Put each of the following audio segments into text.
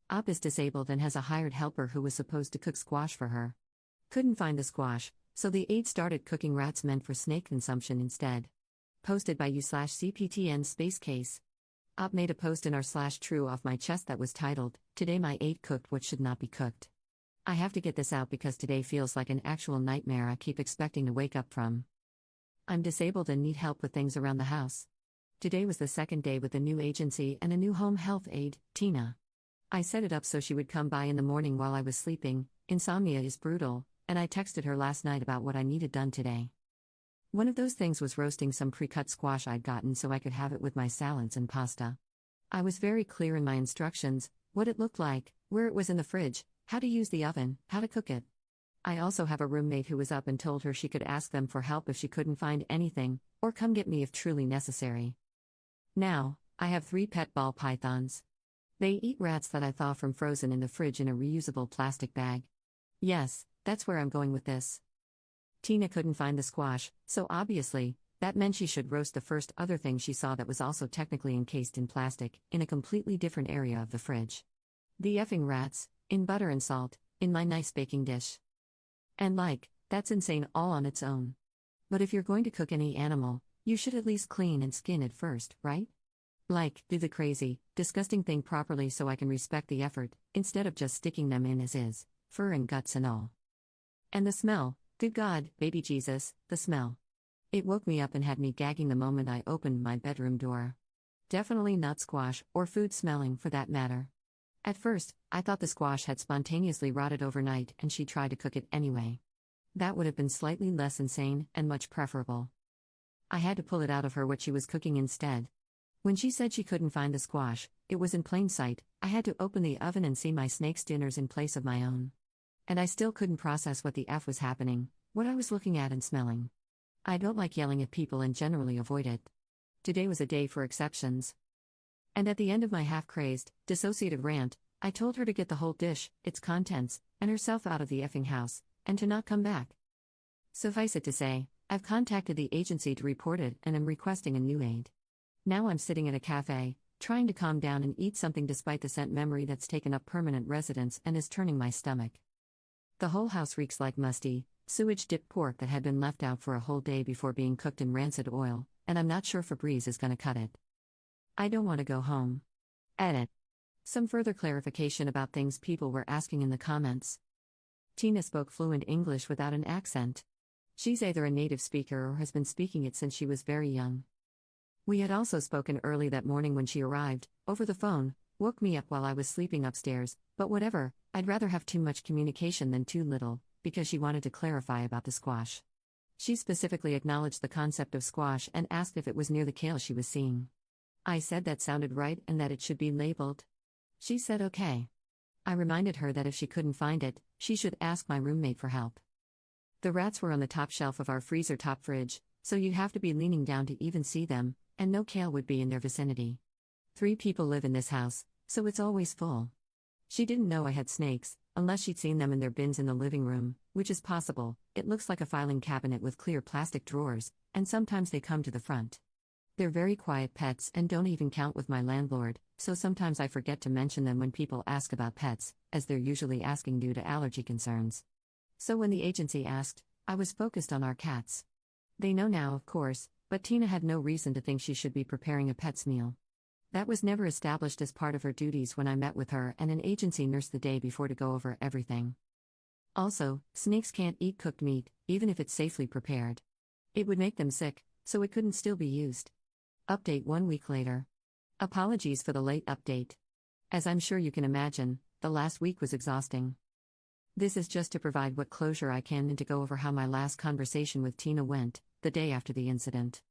Op is disabled and has a hired helper who was supposed to cook squash for her. Couldn't find the squash, so the aide started cooking rats meant for snake consumption instead. Posted by u/cptn space case. Op made a post in r/true off my chest that was titled, "Today my aide cooked what should not be cooked." I have to get this out because today feels like an actual nightmare I keep expecting to wake up from. I'm disabled and need help with things around the house. Today was the second day with a new agency and a new home health aide, Tina. I set it up so she would come by in the morning while I was sleeping. Insomnia is brutal, and I texted her last night about what I needed done today. One of those things was roasting some pre-cut squash I'd gotten so I could have it with my salads and pasta. I was very clear in my instructions, what it looked like, where it was in the fridge, how to use the oven, how to cook it. I also have a roommate who was up and told her she could ask them for help if she couldn't find anything, or come get me if truly necessary. Now, I have 3 pet ball pythons. They eat rats that I thaw from frozen in the fridge in a reusable plastic bag. Yes, that's where I'm going with this. Tina couldn't find the squash, so obviously, that meant she should roast the first other thing she saw that was also technically encased in plastic, in a completely different area of the fridge. The effing rats, in butter and salt, in my nice baking dish. And that's insane all on its own. But if you're going to cook any animal, you should at least clean and skin it first, right? Do the crazy, disgusting thing properly so I can respect the effort, instead of just sticking them in as is, fur and guts and all. And the smell, good God, baby Jesus, the smell. It woke me up and had me gagging the moment I opened my bedroom door. Definitely not squash, or food smelling for that matter. At first, I thought the squash had spontaneously rotted overnight and she tried to cook it anyway. That would have been slightly less insane, and much preferable. I had to pull it out of her what she was cooking instead. When she said she couldn't find the squash, it was in plain sight. I had to open the oven and see my snake's dinners in place of my own. And I still couldn't process what the F was happening, what I was looking at and smelling. I don't like yelling at people and generally avoid it. Today was a day for exceptions. And at the end of my half-crazed, dissociative rant, I told her to get the whole dish, its contents, and herself out of the effing house, and to not come back. Suffice it to say, I've contacted the agency to report it and am requesting a new aide. Now I'm sitting in a cafe, trying to calm down and eat something despite the scent memory that's taken up permanent residence and is turning my stomach. The whole house reeks like musty, sewage-dipped pork that had been left out for a whole day before being cooked in rancid oil, and I'm not sure Febreze is gonna cut it. I don't want to go home. Edit. Some further clarification about things people were asking in the comments. Tina spoke fluent English without an accent. She's either a native speaker or has been speaking it since she was very young. We had also spoken early that morning when she arrived, over the phone, woke me up while I was sleeping upstairs, but whatever, I'd rather have too much communication than too little, because she wanted to clarify about the squash. She specifically acknowledged the concept of squash and asked if it was near the kale she was seeing. I said that sounded right and that it should be labeled. She said okay. I reminded her that if she couldn't find it, she should ask my roommate for help. The rats were on the top shelf of our freezer top fridge, so you'd have to be leaning down to even see them, and no kale would be in their vicinity. 3 people live in this house, so it's always full. She didn't know I had snakes, unless she'd seen them in their bins in the living room, which is possible. It looks like a filing cabinet with clear plastic drawers, and sometimes they come to the front. They're very quiet pets and don't even count with my landlord, so sometimes I forget to mention them when people ask about pets, as they're usually asking due to allergy concerns. So when the agency asked, I was focused on our cats. They know now, of course, but Tina had no reason to think she should be preparing a pet's meal. That was never established as part of her duties when I met with her and an agency nurse the day before to go over everything. Also, snakes can't eat cooked meat, even if it's safely prepared. It would make them sick, so it couldn't still be used. Update 1 week later. Apologies for the late update. As I'm sure you can imagine, the last week was exhausting. This is just to provide what closure I can and to go over how my last conversation with Tina went, the day after the incident.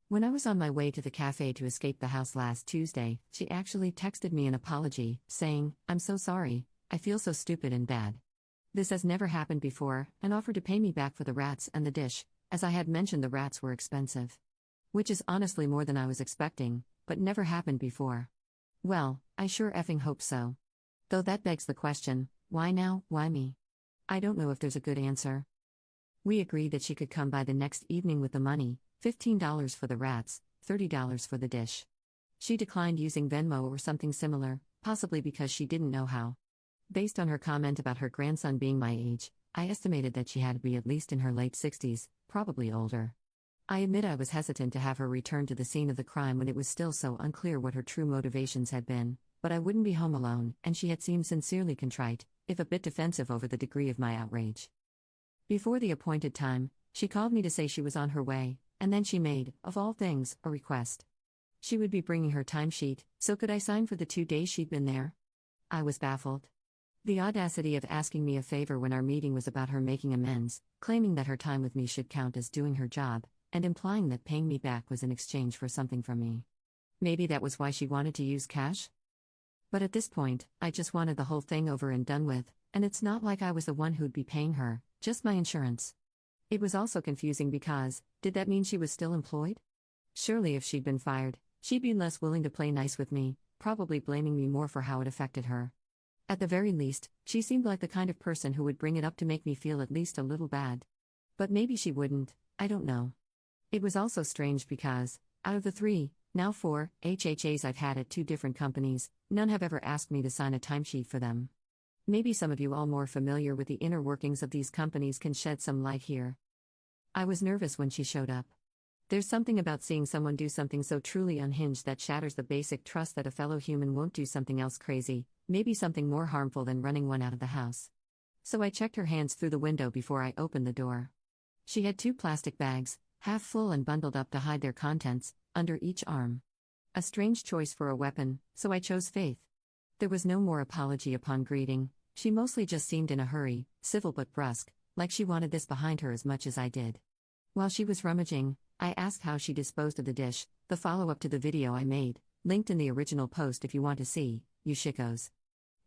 When I was on my way to the cafe to escape the house last Tuesday, she actually texted me an apology, saying, "I'm so sorry, I feel so stupid and bad. This has never happened before," and offered to pay me back for the rats and the dish, as I had mentioned the rats were expensive. Which is honestly more than I was expecting, but never happened before. Well, I sure effing hope so. Though that begs the question, why now, why me? I don't know if there's a good answer. We agreed that she could come by the next evening with the money, $15 for the rats, $30 for the dish. She declined using Venmo or something similar, possibly because she didn't know how. Based on her comment about her grandson being my age, I estimated that she had to be at least in her late 60s, probably older. I admit I was hesitant to have her return to the scene of the crime when it was still so unclear what her true motivations had been, but I wouldn't be home alone, and she had seemed sincerely contrite, if a bit defensive over the degree of my outrage. Before the appointed time, she called me to say she was on her way, and then she made, of all things, a request. She would be bringing her timesheet, so could I sign for the 2 days she'd been there? I was baffled. The audacity of asking me a favor when our meeting was about her making amends, claiming that her time with me should count as doing her job, and implying that paying me back was in exchange for something from me. Maybe that was why she wanted to use cash? But at this point, I just wanted the whole thing over and done with, and it's not like I was the one who'd be paying her, just my insurance. It was also confusing because, did that mean she was still employed? Surely if she'd been fired, she'd be less willing to play nice with me, probably blaming me more for how it affected her. At the very least, she seemed like the kind of person who would bring it up to make me feel at least a little bad. But maybe she wouldn't, I don't know. It was also strange because, out of the 3, now 4, HHAs I've had at 2 different companies, none have ever asked me to sign a timesheet for them. Maybe some of you all more familiar with the inner workings of these companies can shed some light here. I was nervous when she showed up. There's something about seeing someone do something so truly unhinged that shatters the basic trust that a fellow human won't do something else crazy, maybe something more harmful than running one out of the house. So I checked her hands through the window before I opened the door. She had 2 plastic bags, half full and bundled up to hide their contents, under each arm. A strange choice for a weapon, so I chose Faith. There was no more apology upon greeting, she mostly just seemed in a hurry, civil but brusque, like she wanted this behind her as much as I did. While she was rummaging, I asked how she disposed of the dish, the follow-up to the video I made, linked in the original post if you want to see, you shickos.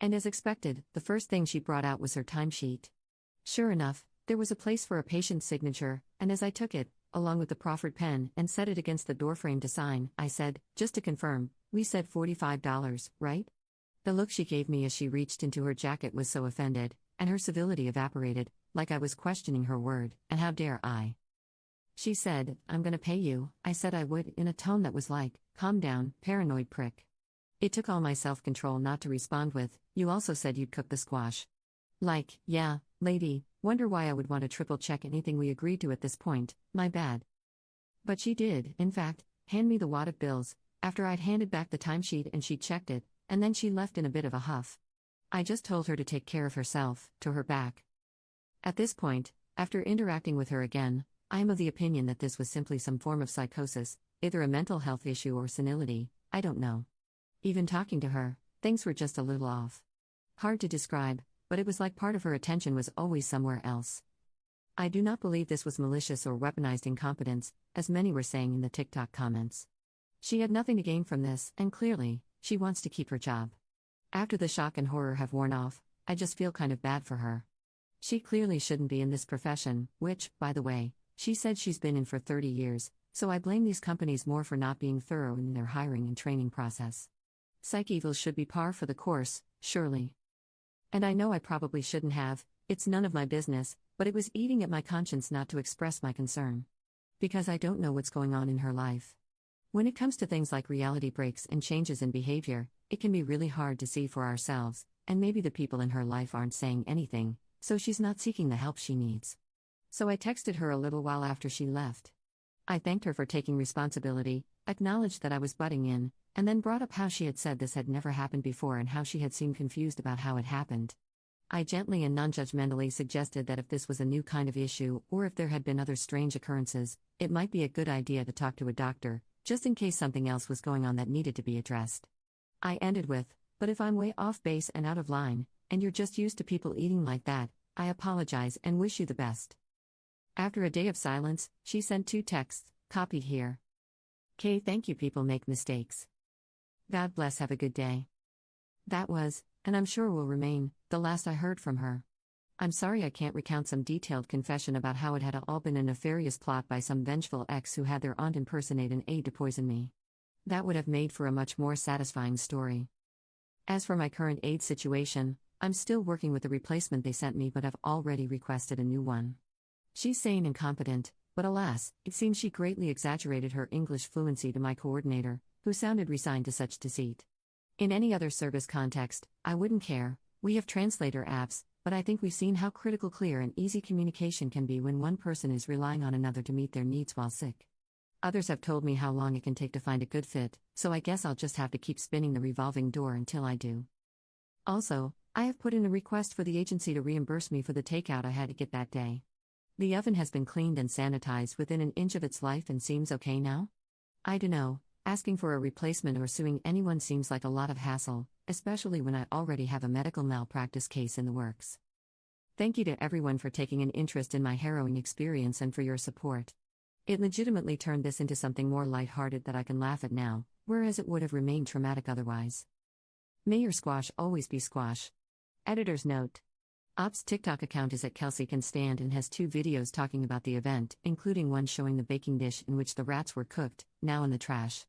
And as expected, the first thing she brought out was her timesheet. Sure enough, there was a place for a patient's signature, and as I took it, along with the proffered pen, and set it against the doorframe to sign, I said, just to confirm, we said $45, right? The look she gave me as she reached into her jacket was so offended, and her civility evaporated, like I was questioning her word, and how dare I? She said, I'm gonna pay you. I said I would, in a tone that was like, calm down, paranoid prick. It took all my self-control not to respond with, you also said you'd cook the squash. Like, yeah, lady, wonder why I would want to triple-check anything we agreed to at this point, my bad. But she did, in fact, hand me the wad of bills, after I'd handed back the timesheet and she checked it, and then she left in a bit of a huff. I just told her to take care of herself, to her back. At this point, after interacting with her again, I am of the opinion that this was simply some form of psychosis, either a mental health issue or senility, I don't know. Even talking to her, things were just a little off. Hard to describe, but it was like part of her attention was always somewhere else. I do not believe this was malicious or weaponized incompetence, as many were saying in the TikTok comments. She had nothing to gain from this, and clearly, she wants to keep her job. After the shock and horror have worn off, I just feel kind of bad for her. She clearly shouldn't be in this profession, which, by the way, she said she's been in for 30 years, so I blame these companies more for not being thorough in their hiring and training process. Psych evils should be par for the course, surely. And I know I probably shouldn't have, it's none of my business, but it was eating at my conscience not to express my concern. Because I don't know what's going on in her life. When it comes to things like reality breaks and changes in behavior, it can be really hard to see for ourselves, and maybe the people in her life aren't saying anything, so she's not seeking the help she needs. So I texted her a little while after she left. I thanked her for taking responsibility, acknowledged that I was butting in, and then brought up how she had said this had never happened before and how she had seemed confused about how it happened. I gently and non-judgmentally suggested that if this was a new kind of issue, or if there had been other strange occurrences, it might be a good idea to talk to a doctor, just in case something else was going on that needed to be addressed. I ended with, but if I'm way off base and out of line, and you're just used to people eating like that, I apologize and wish you the best. After a day of silence, she sent 2 texts, copied here. K. Thank you. People make mistakes. God bless. Have a good day. That was, and I'm sure will remain, the last I heard from her. I'm sorry I can't recount some detailed confession about how it had all been a nefarious plot by some vengeful ex who had their aunt impersonate an aide to poison me. That would have made for a much more satisfying story. As for my current aide situation, I'm still working with the replacement they sent me but have already requested a new one. She's sane and competent, but alas, it seems she greatly exaggerated her English fluency to my coordinator, who sounded resigned to such deceit. In any other service context, I wouldn't care. We have translator apps, but I think we've seen how critical clear and easy communication can be when one person is relying on another to meet their needs while sick. Others have told me how long it can take to find a good fit, so I guess I'll just have to keep spinning the revolving door until I do. Also, I have put in a request for the agency to reimburse me for the takeout I had to get that day. The oven has been cleaned and sanitized within an inch of its life and seems okay now? I dunno, asking for a replacement or suing anyone seems like a lot of hassle, especially when I already have a medical malpractice case in the works. Thank you to everyone for taking an interest in my harrowing experience and for your support. It legitimately turned this into something more lighthearted that I can laugh at now, whereas it would have remained traumatic otherwise. May your squash always be squash. Editor's note. Op's TikTok account is at Kelsey Can Stand and has 2 videos talking about the event, including one showing the baking dish in which the rats were cooked, now in the trash.